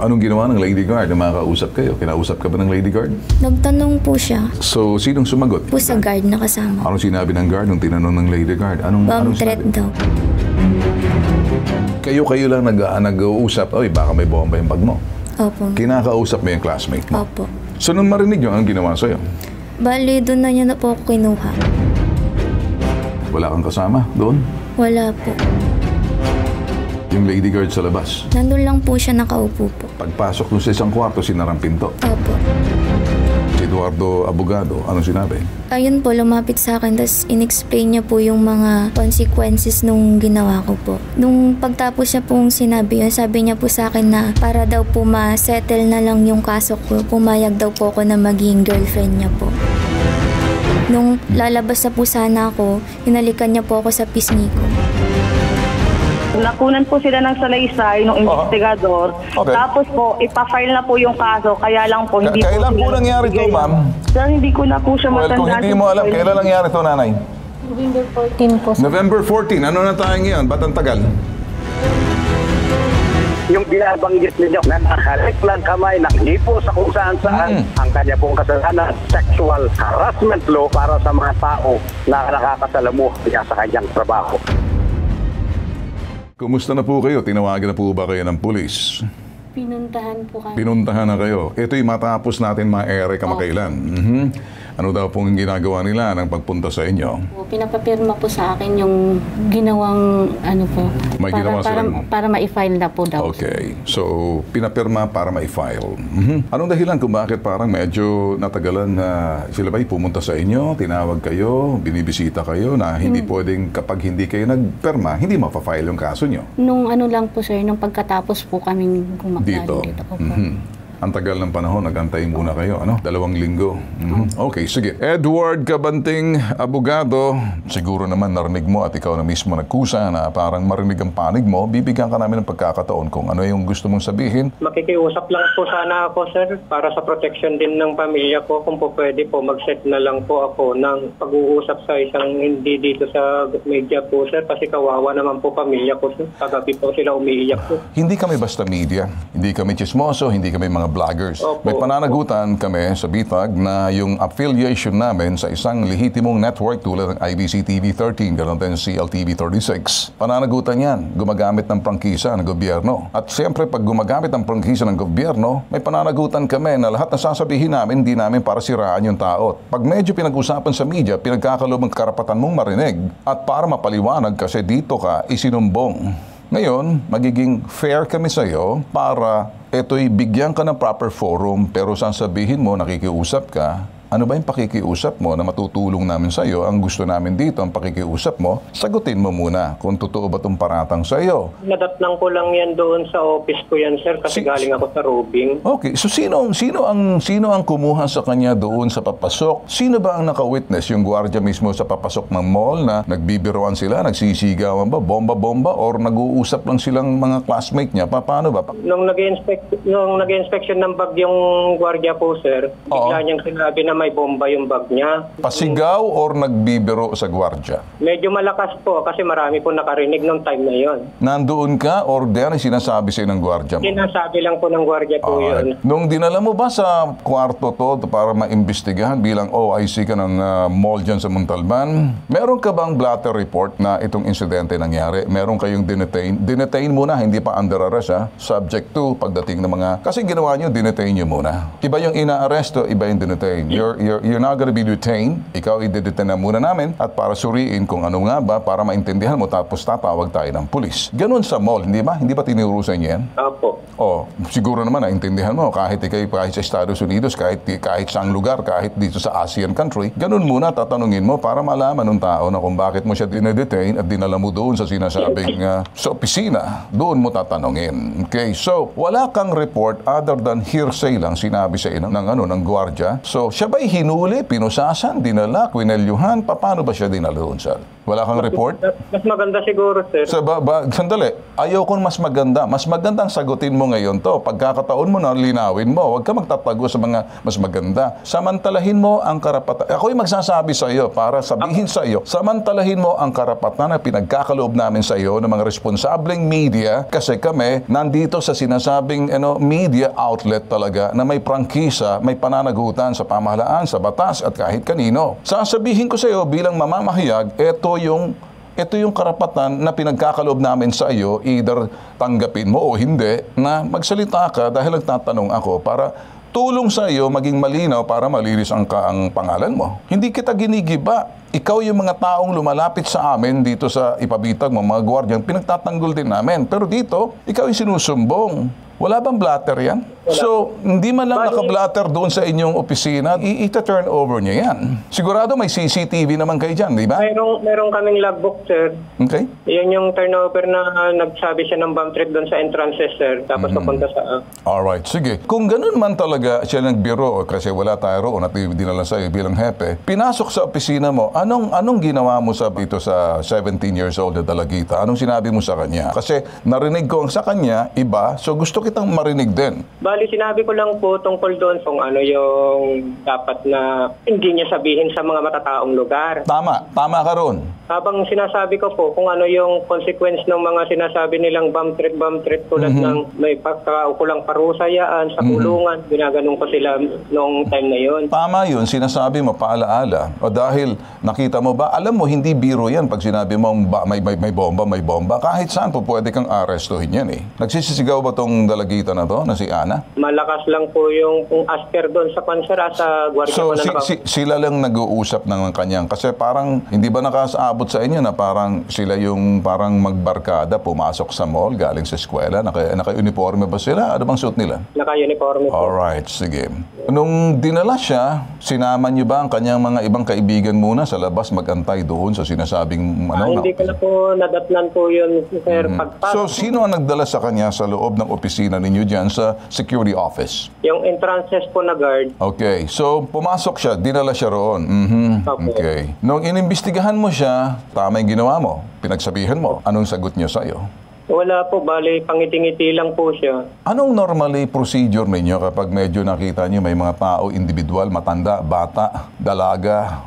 Anong ginawa ng lady guard na makakausap kayo? Kinausap ka ba ng lady guard? Nagtanong po siya. So, sinong sumagot? Po sa guard na kasama. Anong sinabi ng guard nung tinanong ng lady guard? Anong Threat sabi? daw. Kayo lang nag-uusap, oy, baka may bomba yung bag mo. Opo. Kinakausap mo yung classmate mo. Opo. So, nung marinig nyo, anong ginawa sa'yo? Bali, doon na niya na po ako kinuha. Wala kang kasama doon? Wala po. Yung lady guard sa labas. Nandun lang po siya nakaupo po. Pagpasok dun sa isang kwarto, sinarang pinto. Opo. Si Eduardo Abogado, anong sinabi? Ayun po, lumapit sa akin, tapos in-explain niya po yung mga consequences nung ginawa ko po. Nung pagtapos niya pong sinabi yun, sabi niya po sa akin na para daw po ma-settle na lang yung kaso ko, pumayag daw po ako na maging girlfriend niya po. Nung lalabas na po sana ako, hinalikan niya po ako sa pisngi ko. Nakunan po sila ng salaysay ng investigador. Okay. Tapos po, ipafile na po yung kaso. Kaya lang po, hindi Kailan po sila nangyari ito, nagbigay. ma'am? Sir, hindi ko na po siya Well, kung matandaan. hindi mo alam, kailan nangyari ito, nanay? November 14 po. November 14. Ano na tayo ngayon? Ba't ang tagal? Yung binabanggit ninyo na nakalik lang kamay ng hipo sa kung saan-saan ang kanya pong kasalanan, sexual harassment law para sa mga tao na nakakasalamuha niya sa kanyang trabaho. Kumusta na po kayo? Tinawagan na po ba kayo ng pulis? Pinuntahan po kami. Pinuntahan na kayo. Ito'y matapos natin ma-ere kamakailan. Ano daw pong ginagawa nila ng pagpunta sa inyo? Pinapapirma po sa akin yung ginawang ano po. May ginawa sila? Para ma-file na po daw. Okay. So, pinapirma para ma-file. Anong dahilan kung bakit parang medyo natagalan na sila ba'y pumunta sa inyo, tinawag kayo, binibisita kayo na hindi pwedeng kapag hindi kayo nagpirma, hindi mapafile yung kaso nyo? Nung ano lang po sir, nung pagkatapos po kaming Dito. po. Ang tagal ng panahon, nagantay muna kayo, ano? 2 linggo. Okay, sige. Edward Cabanting, abogado, siguro naman narinig mo at ikaw na mismo nagkusa na parang marinig ang panig mo, bibigyan ka namin ng pagkakataon kung ano yung gusto mong sabihin. Makikiusap lang po sana ako, sir, para sa protection din ng pamilya ko. Kung po pwede po, mag-set na lang po ako ng pag-uusap sa isang hindi dito sa media po, sir, kasi kawawa naman po pamilya ko, sir. Kagabi po sila umiiyak po. Hindi kami basta media, hindi kami chismoso, hindi kami mga vloggers. Opo. May pananagutan kami sa Bitag na yung affiliation namin sa isang lehitimong network tulad ng IBC TV 13, ganoon din CLTV 36. Pananagutan yan, gumagamit ng prangkisa ng gobyerno. At siyempre, pag gumagamit ng prangkisa ng gobyerno, may pananagutan kami na lahat na sasabihin namin, hindi namin para siraan yung tao. Pag medyo pinag-usapan sa media, pinagkakaloob ang karapatan mong marinig. At para mapaliwanag kasi dito ka isinumbong. Ngayon, magiging fair kami sa iyo para ito'y bigyan ka ng proper forum pero sasabihin mo, nakikiusap ka, ano ba yung pakikiusap mo na matutulong namin sa iyo? Ang gusto namin dito, ang pakikiusap mo, sagutin mo muna kung totoo ba itong paratang sa iyo. Nadatnang ko lang yan doon sa office ko yan, sir, kasi galing ako sa Robing. Okay, so sino ang kumuha sa kanya doon sa papasok? Sino ba ang naka-witness? Yung gwardiya mismo sa papasok ng mall na nagbibiroan sila, nagsisigawan ba, bomba-bomba, or nag-uusap lang silang mga classmate niya? Paano ba? Nung nag-inspection ng bag yung gwardiya po, sir, bigla niyang sinabi na may bomba yung bag niya. Pasigaw or nagbibiro sa gwardiya? Medyo malakas po kasi marami po nakarinig nung time na yon. Nandoon ka or diyan sinasabi sa'yo ng gwardiya mo? Sinasabi lang po ng gwardiya po yun. Nung dinala mo ba sa kwarto to para maimbestigahan bilang OIC ka ng mall dyan sa Montalban, meron ka bang blotter report na itong insidente nangyari? Meron kayong dinetain? Dinetain muna, hindi pa under arrest ha? Subject to pagdating ng mga... Kasi ginawa nyo, dinetain nyo muna. Iba yung ina-arresto, iba yung dinetain. You're not gonna be detained. Ikaw i-detain na muna namin at para suriin kung ano nga ba para maintindihan mo tapos tatawag tayo ng pulis. Ganun sa mall, hindi ba? Hindi ba tinurusan niyo yan? Opo. Oh, siguro naman naintindihan mo kahit sa Estados Unidos, kahit saang lugar, kahit dito sa ASEAN country, ganun muna tatanungin mo para malaman ng tao na kung bakit mo siya dinedetain at dinala mo doon sa sinasabing sa opisina. Doon mo tatanungin. Okay, so wala kang report other than hearsay lang sinabi sa inyo ng gwardiya. So siya ba'y hinuli, pinusasan, dinala, kwinelyuhan? Paano ba siya dinala doon, sir? Wala kang report? Mas maganda siguro, sir. Sandali, ayaw kong mas maganda. Mas magandang sagutin mo ngayon to. Pagkakataon mo na, linawin mo. Huwag ka magtatago sa mga mas maganda. Samantalahin mo ang karapatan. Ako'y magsasabi sa iyo para sabihin sa iyo, samantalahin mo ang karapatan na pinagkakaloob namin sa iyo ng mga responsableng media kasi kami nandito sa sinasabing media outlet talaga na may prangkisa, may pananagutan sa pamahalaan, sa batas at kahit kanino. Sasabihin ko sa iyo bilang mamamahayag, ito yung karapatan na pinagkakaloob namin sa iyo, either tanggapin mo o hindi, na magsalita ka dahil nagtatanong ako para tulong sa iyo maging malinaw para malinis ang pangalan mo. Hindi kita ginigiba. Ikaw yung mga taong lumalapit sa amin dito sa ipabitag mo, mga gwardiyan, pinagtatanggol din namin. Pero dito, ikaw yung sinusumbong. Wala bang blatter yan? So, hindi man lang naka-blatter doon sa inyong opisina, ita-turn over niya yan. Sigurado may CCTV naman kayo dyan, di ba? Meron kaming logbook, sir. Okay. Yan yung turnover na nagsabi siya ng bomb threat doon sa entrances, sir. Tapos papunta sa... Alright, sige. Kung ganun man talaga siya nagbiro, kasi wala tayo roon at dinala sa'yo bilang hepe, pinasok sa opisina mo, anong ginawa mo dito sa 17 years old na dalagita? Anong sinabi mo sa kanya? Kasi narinig ko ang sa kanya, iba, so gusto kitang marinig din. Bali, sinabi ko lang po tungkol doon kung ano yung dapat na hindi niya sabihin sa mga matataong lugar. Tama ka ron. Habang sinasabi ko po kung ano yung consequence ng mga sinasabi nilang bomb threat tulad ng may pagkaukulang parusayaan sa kulungan, ginaganong ko sila noong time na yon. Tama yun, sinasabi mo, paalaala. O dahil nakita mo ba, alam mo, hindi biro yan pag sinabi mo may bomba. Kahit saan po pwede kang arestuhin yan eh. Nagsisisigaw ba tong dalagita na to, na si Ana? Malakas lang po yung asker doon sa pansara sa gwardiya. So, sila lang nag-uusap ng kanyang. Kasi parang, hindi ba nakasaabot sa inyo na parang sila yung parang magbarkada, pumasok sa mall, galing sa eskwela, naka-uniforme ba sila? Ano bang suit nila? Naka-uniforme po. Alright, sige. Nung dinala siya, sinama niyo ba ang kanyang mga ibang kaibigan muna sa labas mag-antay doon sa sinasabing hindi ko na po nadatnan po yun, sir. So, sino ang nagdala sa kanya sa loob ng opisina ninyo dyan sa security office? Yung entrances po na guard. Okay. So, pumasok siya, dinala siya roon. Okay. Nung inimbestigahan mo siya, tama yung ginawa mo, pinagsabihan mo, anong sagot niya sa'yo? Wala po, bali, pangiti-ngiti lang po siya. Anong normally procedure ninyo kapag medyo nakita niyo may mga tao, individual, matanda, bata, dalaga,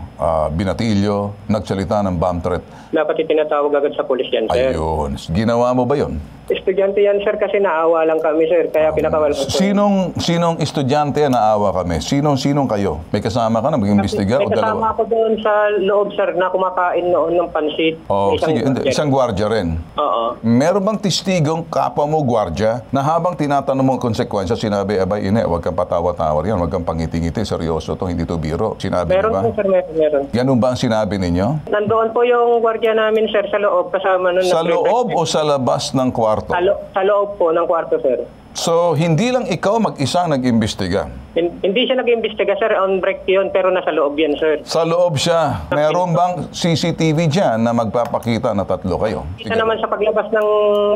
binatilyo, nagsalita ng bomb threat? Dapat itinatawag agad sa pulis yan, sir. Ayun. Ginawa mo ba yun? Estudyante yan, sir, kasi naawa lang kami, sir. Kaya pinakawalan ko. Sinong estudyante na naawa kami? Sinong kayo? May kasama ka na mag-imbestiga o May kasama dalawa? ako doon sa loob, sir, na kumakain noon ng pansit. Sige, isang gwardiya rin. Oo. Meron bang testigong kapwa mo gwardiya na habang tinatanong mo ang konsekwensya, sinabi, abay, huwag kang patawa-tawar yan, huwag kang pangiti-ngiti, seryoso to, hindi to biro. Sinabi niyo ba? Meron po, sir, meron. Ganun ba ang sinabi ninyo? Nandoon po yung gwardiya namin, sir, sa loob, kasama nun. Sa loob o sa labas ng kwarto? Sa loob po ng kwarto, sir. So, hindi lang ikaw mag-isang nag-imbestiga? Hindi siya nag-imbestiga, sir. On break yun, pero nasa loob yan, sir. Sa loob siya. Meron bang CCTV dyan na magpapakita na tatlo kayo? Isa naman sa paglabas ng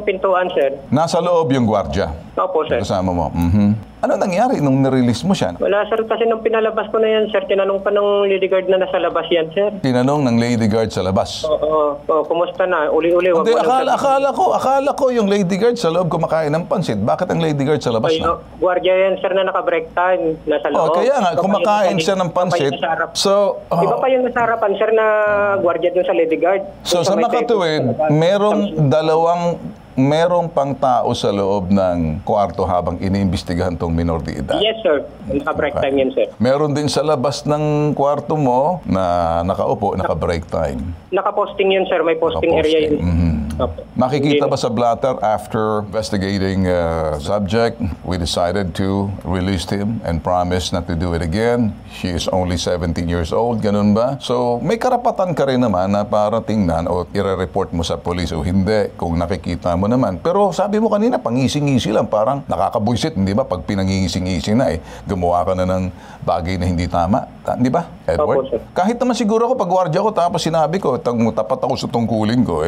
pintuan, sir. Nasa loob yung gwardiya? Opo, sir. Kasama mo? Ano nangyari nung nirelease mo siya? Wala, sir. Kasi nung pinalabas ko na yan, sir, tinanong pa ng lady guard na nasa labas yan, sir. Tinanong ng lady guard sa labas? Oo. Kumusta na? Uli-uli. Hindi, akala ko yung lady guard sa loob kumakain ng pansit. Bakit ang lady guard sa labas na? Gwardiya yan, sir, na naka-break time. Nasa loob. Kaya nga, kumakain siya ng pansit. So, iba pa yung nasa harapan, sir, na gwardiya dun sa lady guard. So, sa makatuwid, merong pang tao sa loob ng kwarto habang iniimbestigahan tong minor de edad? Yes, sir. Naka-break time yan, sir. Meron din sa labas ng kwarto mo na nakaupo, naka-break time? Naka-posting yun, sir. May posting area yun. Makikita ba sa blatter after investigating subject, we decided to release him and promise not to do it again. She is only 17 years old, ganun ba? So, may karapatan ka rin naman na para tingnan o i-report mo sa police o hindi kung nakikita mo naman. Pero sabi mo kanina, pangising-ngisi lang, parang nakakabuisit, hindi ba? Pag pinangingising-ngisi na gumawa ka na ng bagay na hindi tama, hindi ba? Edward? Opo, sir. Kahit naman siguro ako, pag gwardiya ko, tapos sinabi ko, tapat ako sa tungkulin ko,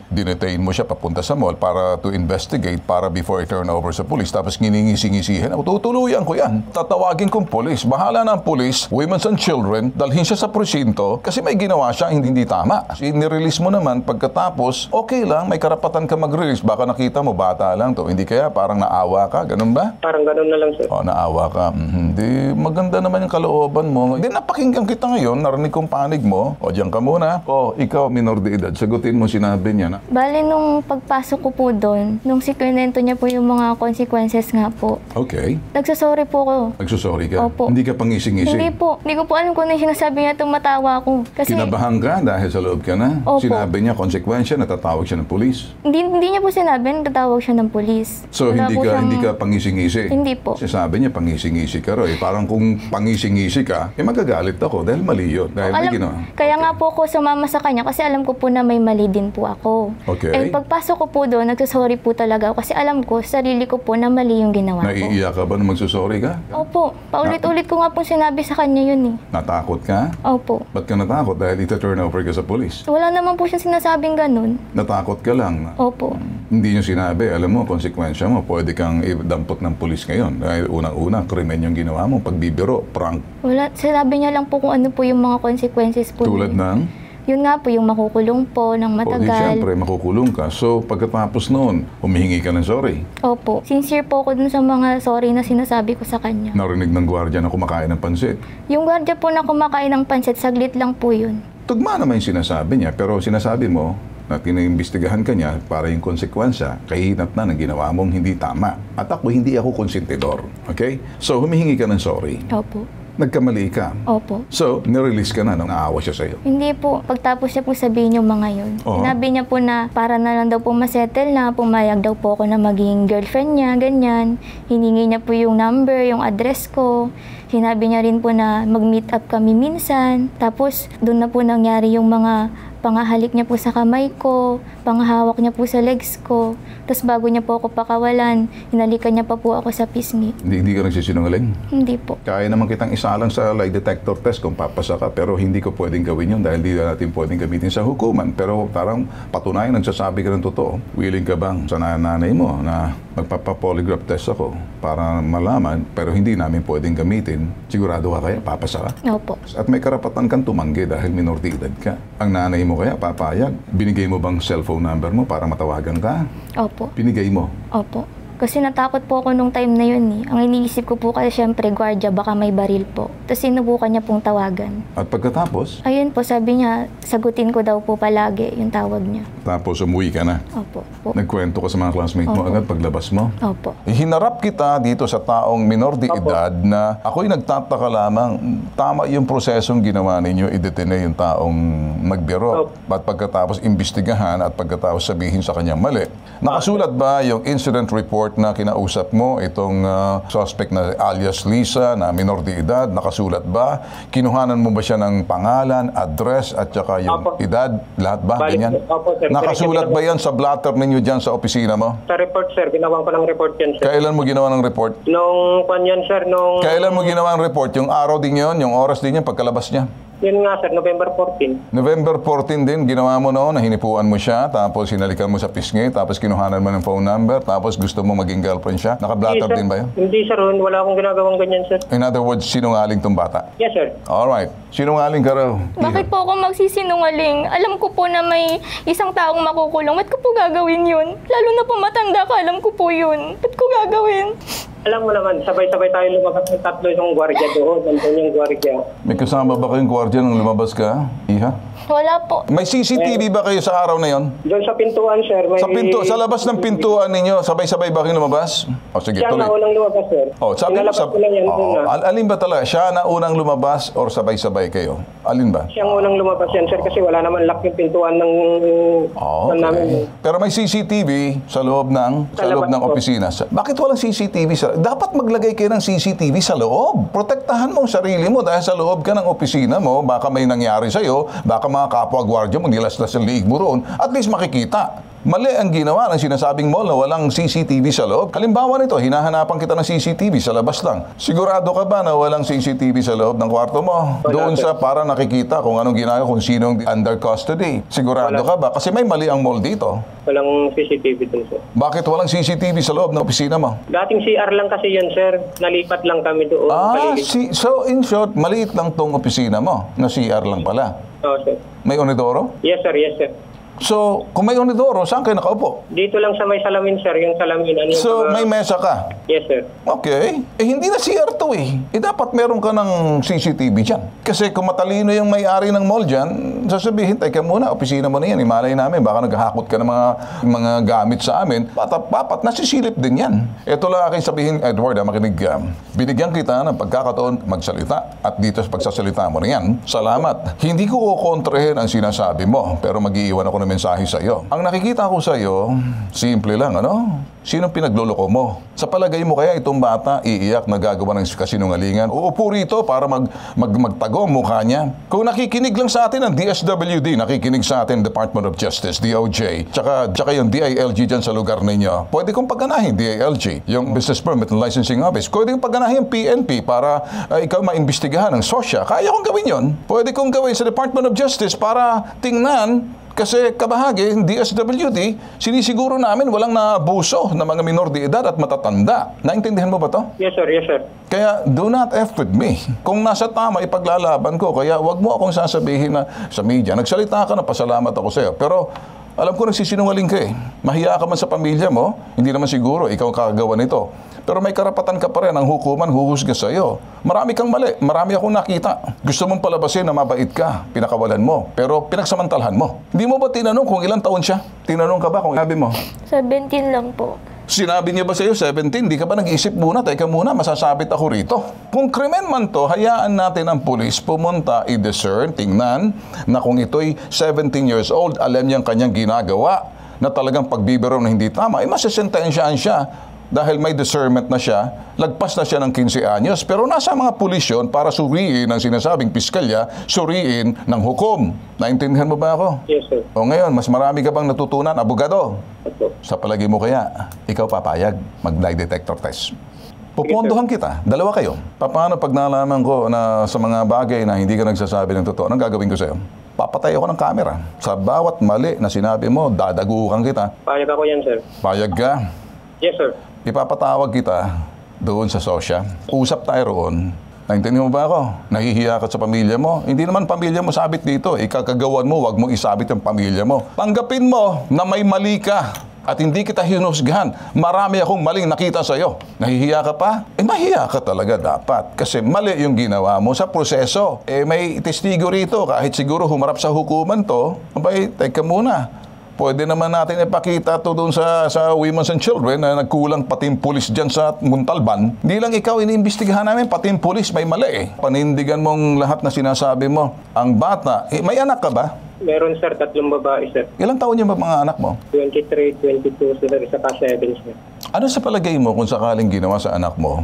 dinetain mo siya papunta sa mall para to investigate, para before I turn over sa police, tapos nginingisi-ngisihin ako, tutuluyan ko yan. Tatawagin kong police. Bahala na ang police, women's and children, dalhin siya sa presinto, kasi may ginawa siya hindi tama. Nirelease mo naman, pagkatapos, okay lang, may karapatan ka mag-release. Baka nakita mo, bata lang to. Hindi kaya, parang naawa ka, ganun ba? Parang ganun na lang, sir. O, naawa ka. Di, maganda naman yung kalooban mo. Di, napakinggan kita ngayon, narinig kong panig mo. O, diyan ka muna. O, ikaw, minor de edad, sagutin mo, sinabi niya na. Bale, nung pagpasok ko po doon, nung sikwento niya po yung mga consequences nga po, Okay. nagsasorry po ako. Nagsusorry ka? Opo. Hindi ka pangising-ising? Hindi po. Hindi ko po alam kung ano yung sinasabi niya, tumatawa ako. Kasi Kinabahan ka dahil sa loob ka na? Opo. Sinabi niya, konsekwensya, natatawag siya ng pulis. hindi niya po sinabi, natatawag siya ng polis. So, Wala po siyang- hindi ka pangising-isi? Hindi po. Sabi niya, pangising-isi ka raw. Parang kung pangising-isi ka, magagalit ako dahil mali yun. Dahil may ginawa. Kaya nga po ako sumama sa kanya kasi alam ko po na may mali din po ako. Okay. And pagpasok ko po doon, nagsasorry po talaga ako kasi alam ko, sarili ko po na mali yung ginawa ko. Naiiyak ka ba nung magsusorry ka? Opo. Paulit-ulit ko nga po sinabi sa kanya yun eh. Natakot ka? Opo. Ba't ka natakot? Dahil ita-turn over ka sa pulis. Wala naman po siyang sinasabing ganun. Natakot ka lang. Opo. Hindi niyo sinabi, alam mo, konsekwensya mo, pwede kang idampot ng pulis ngayon. Dahil unang-una, krimen yung ginawa mo, pagbibiro, prank. Wala. Sinabi niya lang po kung ano po yung mga consequences po. Tulad ng, Yun nga po, yung makukulong po ng o di matagal. syempre, makukulong ka. So, pagkatapos noon, humihingi ka ng sorry. Opo. Sincere po ako dun sa mga sorry na sinasabi ko sa kanya. Narinig ng gwardiya na kumakain ng pansit. Yung gwardiya po na kumakain ng pansit, saglit lang po yun. Tugma naman yung sinasabi niya, pero sinasabi mo na tinimbestigahan ka niya para yung konsekwensya, kahinat na ng ginawa mong hindi tama. At ako, hindi ako konsentidor. Okay? So, humihingi ka ng sorry. Opo. Nagkamali ka. Opo. So, nirelease ka na nung naawa siya sa'yo. Hindi po. Pagtapos niya po sabihin yung mga yun. Oo. Sinabi niya po na para na lang daw po masettle na, pumayag daw po ako na maging girlfriend niya, ganyan. Hiningi niya po yung number, yung address ko. Sinabi niya rin po na mag-meet up kami minsan. Tapos, doon na po nangyari yung mga pangahalik niya po sa kamay ko, panghawak niya po sa legs ko. Tapos bago niya po ako pakawalan, hinalikan niya pa po ako sa pisngi. Hindi ka nagsisinungaling. Hindi po. Kaya naman kitang isalang sa lie detector test kung papasa ka, pero hindi ko pwedeng gawin yun dahil hindi natin pwedeng gamitin sa hukuman. Pero parang patunayan, nagsasabi ka ng totoo. Willing ka bang sa nanay mo na magpapa-polygraph test ako para malaman, pero hindi namin pwedeng gamitin? Sigurado ka kaya papasa ka? Opo. At may karapatan kang tumanggi dahil minor de edad ka. Ang nanay mo kaya papayag? Binigay mo bang cellphone number mo para matawagan ka? Opo. Binigay mo. Opo. Kasi natakot po ako nung time na yun eh. Ang iniisip ko po kasi syempre, gwardiya, baka may baril po. Tapos sinubukan niya pong tawagan. At pagkatapos, Ayun po, sabi niya, sagutin ko daw po palagi yung tawag niya. tapos umuwi ka na. Opo. Po. Nagkwento ka sa mga classmate mo Opo. agad paglabas mo. Opo. Hinarap kita dito sa taong minor de edad na ako'y nagtataka lamang, tama yung prosesong ginawa ninyo, idetene yung taong nagbiro. At pagkatapos imbestigahan at pagkatapos sabihin sa kanyang mali. Nakasulat ba yung incident report na kinausap mo, itong suspect na alias Lisa na minor de edad? Nakasulat ba? Kinuhanan mo ba siya ng pangalan, address at saka yung Opo. edad? Lahat ba? Balik- Ganyan? Opo, sir. Nakasulat ba yan sa blatter ninyo dyan sa opisina mo? Sa report, sir, ginawa ko ng report yan, sir. Kailan mo ginawa ng report? Nung kanyan, sir, nung... Kailan mo ginawa ang report? Yung araw din yun? Yung oras din yun? Pagkalabas niya? Yun nga, sir, November 14. November 14 din, ginawa mo noon, na hinipuan mo siya, tapos hinalikan mo sa pisngi, tapos kinuhanan mo ng phone number, tapos gusto mo maging girlfriend siya. Naka-blatter din ba yun? Hindi, sir. Wala akong ginagawang ganyan, sir. In other words, sinungaling tong bata. Yes, sir. Alright, sinungaling ka raw. Bakit po ako magsisinungaling? Alam ko po na may isang taong makukulong. Ba't ko po gagawin yun? Lalo na po matanda ka, alam ko po yun. Ba't ko gagawin? Alam mo naman, sabay-sabay tayo lumabas ng tatlo yung gwardiya doon. Nandun yung gwardiya. May kasama ba kayong gwardiya nung lumabas ka? Iha? Wala po. May CCTV ba kayo sa araw na yon? Doon sa pintuan, sir, may... Sa labas ng pintuan ninyo, sabay-sabay ba kayong lumabas? O sige, Siya na tuloy. unang lumabas, sir. Oh, sabi mo Inalabas ko lang yan doon na. alin ba talaga? Siya na unang lumabas or sabay-sabay kayo? Alin ba? Siyang unang lumabas yan, sir, kasi wala naman lock yung pintuan ng... ng namin. Okay. Pero may CCTV sa loob ng Sa labas po. opisina. Bakit walang CCTV sa dapat maglagay kayo ng CCTV sa loob. Protektahan mo ang sarili mo dahil sa loob ka ng opisina mo, baka may nangyari sa iyo, baka mga kapwa gwardiya mo nilaslas ang liig mo roon, at least makikita. Mali ang ginawa ng sinasabing mall na walang CCTV sa loob. Halimbawa nito, hinahanapan kita ng CCTV sa labas lang. Sigurado ka ba na walang CCTV sa loob ng kwarto mo? Doon sa para nakikita kung anong ginagawa, kung sinong under custody. Sigurado ka ba? Kasi may mali ang mall dito. Walang CCTV dun, sir. Bakit walang CCTV sa loob ng opisina mo? Dating CR lang kasi yun, sir. Nalipat lang kami doon. So in short, maliit lang tong opisina mo na CR lang pala. Oo, sir. May onidoro? Yes, sir. Yes, sir. So, kung may onidoro, saan kayo nakaupo? Dito lang sa may salamin, sir. Yung salamin. Ano yung So, may mesa ka? Yes, sir. Okay. Hindi na CR to eh. Dapat meron ka ng CCTV dyan. Kasi kung matalino yung may-ari ng mall dyan, sasabihin, teka muna, opisina mo na yan. Imalay namin, baka naghahakot ka ng mga gamit sa amin. Papat, nasisilip din yan. Ito lang aking sabihin, Edward, makinig ka. Binigyan kita ng pagkakataon magsalita. At dito sa pagsasalita mo na yan, salamat. Hindi ko kukontrahin ang sinasabi mo, pero mag-iiwan ako ng mensahe sa iyo. Ang nakikita ko sa iyo, simple lang, ano? Sinong pinagloloko mo? Sa palagay mo kaya itong bata iiyak na gagawa ng kasinungalingan? Uupo rito para magtago ang mukha niya? Kung nakikinig lang sa atin ang DSWD, nakikinig sa atin Department of Justice, DOJ, tsaka yung DILG dyan sa lugar ninyo, pwede kong pagganahin DILG, yung Business Permit and Licensing Office. Pwede kong pagganahin PNP para ikaw maimbestigahan ng SOSYA. Kaya kong gawin yon. Pwede kong gawin sa Department of Justice para tingnan. Kasi kabahagi, DSWD, sinisiguro namin walang naabuso ng mga minor de edad at matatanda. Naintindihan mo ba to? Yes, sir. Yes, sir. Kaya do not F with me. Kung nasa tama, ipaglalaban ko. Kaya wag mo akong sasabihin na sa media. Nagsalita ka na, pasalamat ako sa'yo. Pero alam ko nagsisinungaling ka eh. Mahiya ka man sa pamilya mo, hindi naman siguro ikaw kagagawa nito. Pero may karapatan ka pa rin, ang hukuman huhusga sa iyo. Marami kang mali, marami akong nakita. Gusto mong palabasin na mabait ka, pinakawalan mo, pero pinagsamantalhan mo. Hindi mo ba tinanong kung ilang taon siya? Tinanong ka ba kung sabi mo? 17 lang po. Sinabi niya ba sa iyo 17? Di ka ba nag-isip muna? Teka muna, masasabit ako rito. Kung krimen man to, hayaan natin ang pulis pumunta, i-discern, tingnan na kung ito'y 17 years old, alam niyang kanyang ginagawa na talagang pagbibiro na hindi tama, ay masasentensyahan siya. Dahil may discernment na siya, lagpas na siya ng 15 anyos, pero nasa mga pulis yun para suriin ang sinasabing piskalya, suriin ng hukom. Naintindihan mo ba ako? Yes, sir. O ngayon, mas marami ka bang natutunan, abogado? Opo. Sa palagi mo kaya, ikaw papayag, mag-lie detector test. Pupunduhan kita, dalawa kayo. Paano pag nalaman ko na sa mga bagay na hindi ka nagsasabi ng totoo, anong gagawin ko sa'yo? Papatay ako ng camera. Sa bawat mali na sinabi mo, dadagukan kita. Payag ako yan, sir. Payag ka? Yes, sir. Ipapatawag kita doon sa SOSYA. Usap tayo roon. Naintindihan mo ba ako? Nahihiya ka sa pamilya mo? Hindi naman pamilya mo sabit dito. Ikakagawan mo, wag mong isabit ang pamilya mo. Tanggapin mo na may mali ka at hindi kita hinusgahan. Marami akong maling nakita sa iyo. Nahihiya ka pa? Mahiya ka talaga dapat. Kasi mali yung ginawa mo sa proseso. May testigo rito. Kahit siguro humarap sa hukuman to, abay, teka muna. Pwede naman natin ipakita to doon sa Women's and Children na nagkulang pati yung pulis dyan sa Muntalban. Hindi lang ikaw iniimbestigahan namin, pati yung pulis may mali eh. Panindigan mong lahat na sinasabi mo. Ang bata, may anak ka ba? Meron, sir. 3 babae, sir. Ilang taon niya ba mga anak mo? 23, 22, sir. Isa pa 7, sir. Ano sa palagay mo kung sakaling ginawa sa anak mo?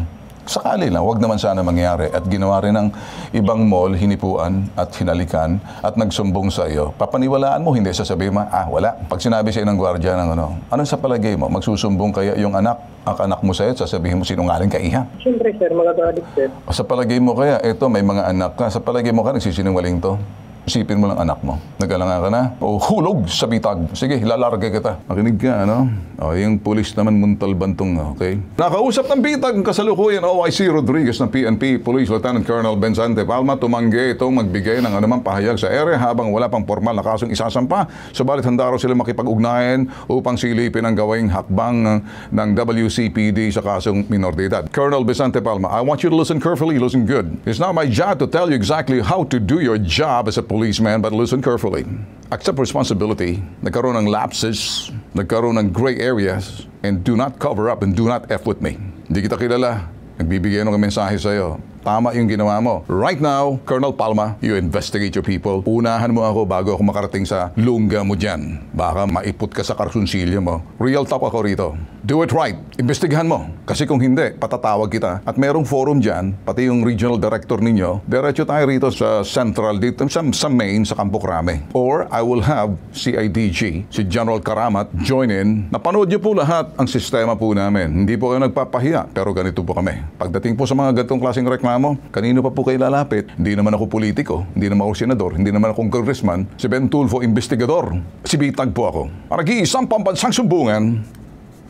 Sakali lang, wag naman sana mangyari. At ginawa rin ng ibang mall, hinipuan at hinalikan at nagsumbong sa iyo. Papaniwalaan mo, hindi sasabihin mo, wala. Pag sinabi sa ng gwardiya ng ano sa palagay mo? Magsusumbong kaya yung ang anak mo sa iyo, sasabihin mo sinungaling ka iha? Siyempre, sir, magagalit, sir. O sa palagay mo kaya, eto may mga anak ka, sa palagay mo ka nagsisinungaling to? Isipin mo lang anak mo. Nag-alanga ka na? O hulog sa bitag. Sige, lalarga kita. Makinig ka, ano? O, yung pulis naman Muntalban tong, okay? Nakausap ng bitag kasalukuyan OIC Rodriguez ng PNP Police Lieutenant Colonel Benzante Palma tumanggi itong magbigay ng anumang pahayag sa ere habang wala pang formal na kasong isasampa. Subalit handa raw sila makipag-ugnayan upang silipin ang gawing hakbang ng WCPD sa kasong minor de edad. Colonel Benzante Palma, I want you to listen carefully, listen good. It's not my job to tell you exactly how to do your job as a policeman, but listen carefully. Accept responsibility. Nagkaroon ng lapses, nagkaroon ng gray areas, and do not cover up and do not F with me. Hindi kita kilala. Nagbibigay ng mensahe sa iyo. Tama yung ginawa mo. Right now, Colonel Palma, you investigate your people. Unahan mo ako bago ako makarating sa lungga mo dyan. Baka maiput ka sa karsunsilyo mo. Real talk ako rito. Do it right. Investigahan mo. Kasi kung hindi, patatawag kita. At merong forum dyan, pati yung regional director ninyo, diretso tayo rito sa central dito, sa main, sa Campo Crame. Or I will have CIDG, si General Karamat, join in. Napanood niyo po lahat ang sistema po namin. Hindi po kayo nagpapahiya, pero ganito po kami. Pagdating po sa mga ganitong klaseng reklamo, kanino pa po kayo lalapit? Hindi naman ako politiko, hindi naman ako senador, hindi naman ako congressman. Si Ben Tulfo, investigador. Si Bitag po ako. Marag-iisang pambansang sumbungan.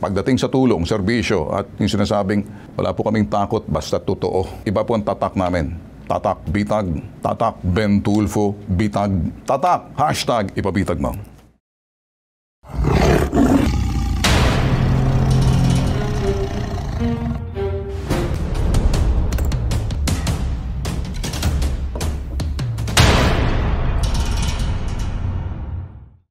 Pagdating sa tulong, serbisyo, at yung sinasabing, wala po kaming takot, basta totoo. Iba po ang tatak namin. Tatak, bitag. Tatak, Ben Tulfo, bitag. Tatak, hashtag, ipabitag mo.